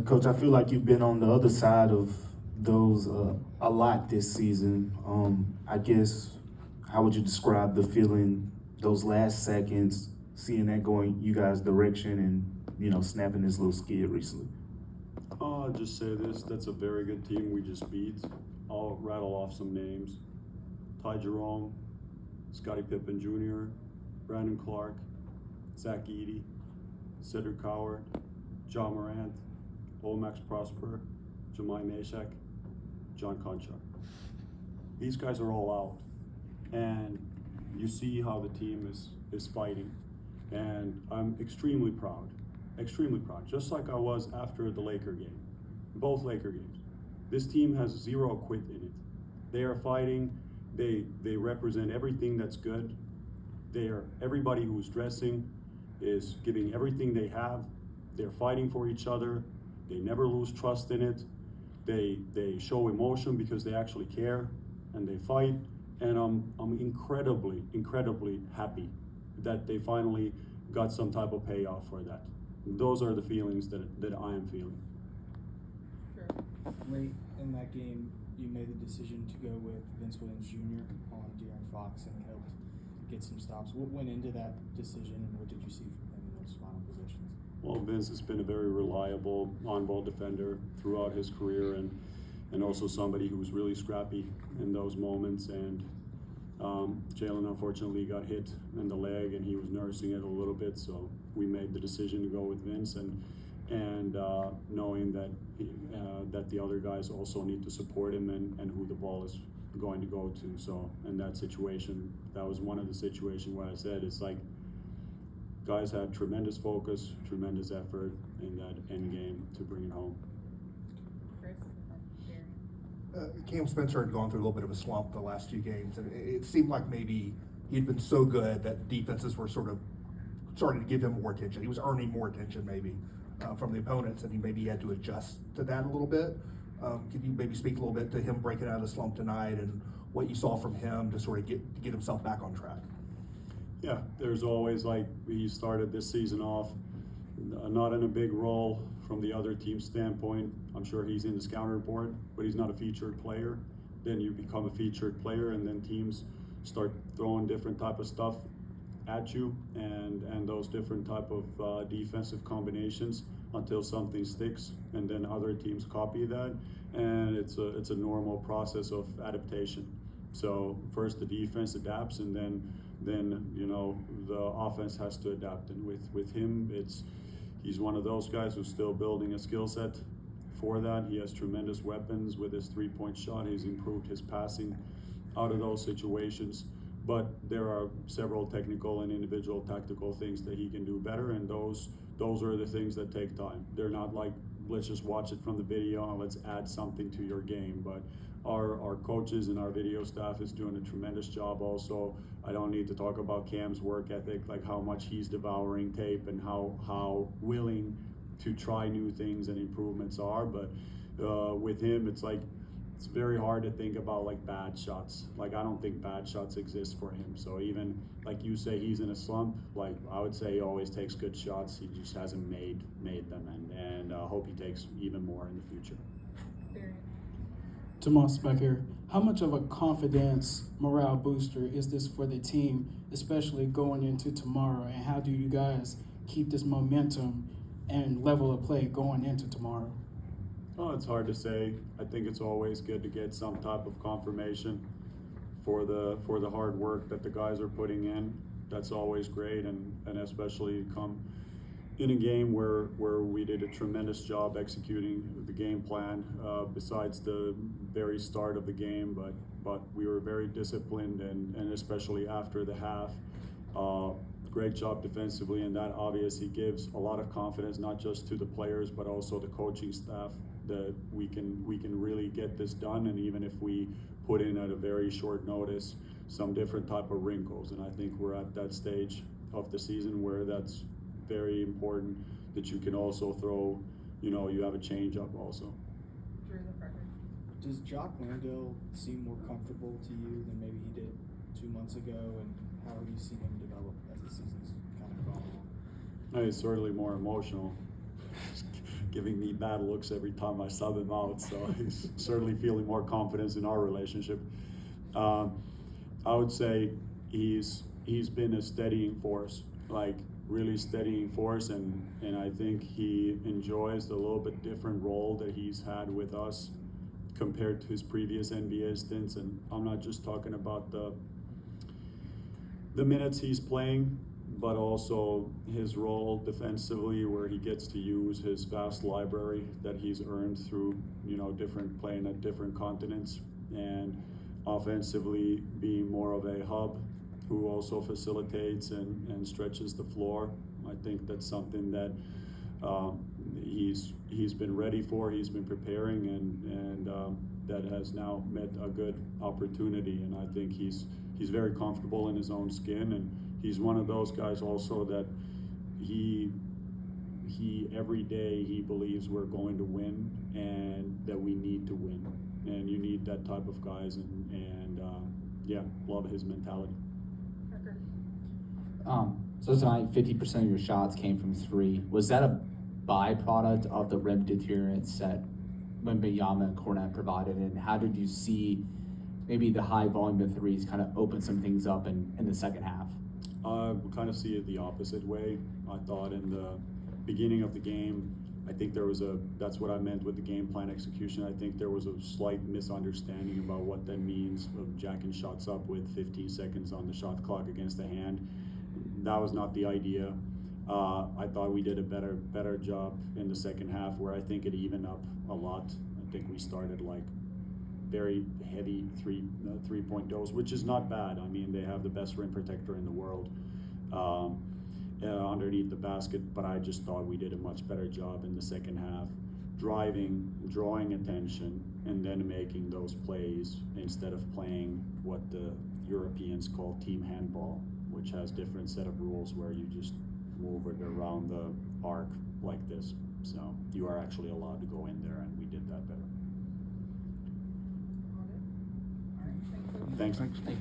Coach, I feel like you've been on the other side of those a lot this season. I guess, how would you describe the feeling those last seconds, seeing that going you guys' direction and, snapping this little skid recently? I'll just say this, that's a very good team we just beat. I'll rattle off some names. Ty Jerome, Scottie Pippen Jr., Brandon Clark, Zach Edey, Cedric Coward, John Morant, Max Prosper, Jemai Mashak, John Conchar. These guys are all out. And you see how the team is fighting. And I'm extremely proud, just like I was after the Laker game, both Laker games. This team has zero quit in it. They are fighting, they represent everything that's good. Everybody who's dressing is giving everything they have. They're fighting for each other. They never lose trust in it. They show emotion because they actually care, and they fight. And I'm incredibly happy that they finally got some type of payoff for that. Those are the feelings that I am feeling. Sure. Late in that game, you made the decision to go with Vince Williams Jr. on De'Aaron Fox, and he helped get some stops. What went into that decision, and what did you see from him in those final positions? Well, Vince has been a very reliable on-ball defender throughout his career, and also somebody who was really scrappy in those moments. And Jalen unfortunately got hit in the leg, and he was nursing it a little bit. So we made the decision to go with Vince, and knowing that that the other guys also need to support him and who the ball is going to go to. So in that situation, that was one of the situations where I said it's like guys had tremendous focus, tremendous effort in that end game to bring it home. Chris? Cam Spencer had gone through a little bit of a slump the last few games, and it seemed like maybe he'd been so good that defenses were sort of starting to give him more attention. He was earning more attention maybe from the opponents, and he maybe had to adjust to that a little bit. Could you maybe speak a little bit to him breaking out of the slump tonight and what you saw from him to sort of get himself back on track? Yeah, there's always, like, he started this season off not in a big role from the other team's standpoint. I'm sure he's in the scouting report, but he's not a featured player. Then you become a featured player, and then teams start throwing different type of stuff at you, and those different type of defensive combinations until something sticks, and then other teams copy that, and it's a normal process of adaptation. So first the defense adapts, and then the offense has to adapt. And with him, he's one of those guys who's still building a skill set for that. He has tremendous weapons with his three-point shot. He's improved his passing out of those situations. But there are several technical and individual tactical things that he can do better, and those are the things that take time. They're not like, let's just watch it from the video and let's add something to your game. But our coaches and our video staff is doing a tremendous job also. I don't need to talk about Cam's work ethic, like how much he's devouring tape and how willing to try new things and improvements are. But with him, it's like, it's very hard to think about like bad shots. Like, I don't think bad shots exist for him. So even like you say he's in a slump, like I would say he always takes good shots. He just hasn't made them, and hope he takes even more in the future. Tuomas back here. How much of a confidence morale booster is this for the team, especially going into tomorrow? And how do you guys keep this momentum and level of play going into tomorrow? Oh, it's hard to say. I think it's always good to get some type of confirmation for the hard work that the guys are putting in. That's always great, and especially come in a game where we did a tremendous job executing the game plan, besides the very start of the game, but we were very disciplined, and especially after the half. Great job defensively, and that obviously gives a lot of confidence, not just to the players, but also the coaching staff, that we can really get this done. And even if we put in at a very short notice some different type of wrinkles, and I think we're at that stage of the season where that's very important, that you can also throw, you have a change up also. Does Jock Landale seem more comfortable to you than maybe he did 2 months ago, and how have you seen him develop as the season's kind of gone on? He's certainly more emotional. giving me bad looks every time I sub him out, so he's certainly feeling more confidence in our relationship. I would say he's been a steadying force, like really steadying force, and I think he enjoys the little bit different role that he's had with us compared to his previous NBA stints. And I'm not just talking about the minutes he's playing, but also his role defensively, where he gets to use his vast library that he's earned through, different playing at different continents, and offensively being more of a hub who also facilitates and stretches the floor. I think that's something that he's been ready for, he's been preparing, and that has now met a good opportunity. And I think he's very comfortable in his own skin, and he's one of those guys also that he every day he believes we're going to win and that we need to win. And you need that type of guys, and love his mentality. Parker. So tonight, 50% of your shots came from three. Was that a byproduct of the rim deterrence that Wembanyama and Cornette provided? And how did you see maybe the high volume of threes kind of open some things up in the second half? We kind of see it the opposite way. I thought in the beginning of the game, I think that's what I meant with the game plan execution. I think there was a slight misunderstanding about what that means of jacking shots up with 15 seconds on the shot clock against the hand. That was not the idea. I thought we did a better job in the second half, where I think it evened up a lot. I think we started like very heavy three-point dose, which is not bad. I mean, they have the best rim protector in the world underneath the basket, but I just thought we did a much better job in the second half, driving, drawing attention, and then making those plays instead of playing what the Europeans call team handball, which has different set of rules where you just move it around the arc like this. So you are actually allowed to go in there, and we did that better. All right, thank you. Thanks.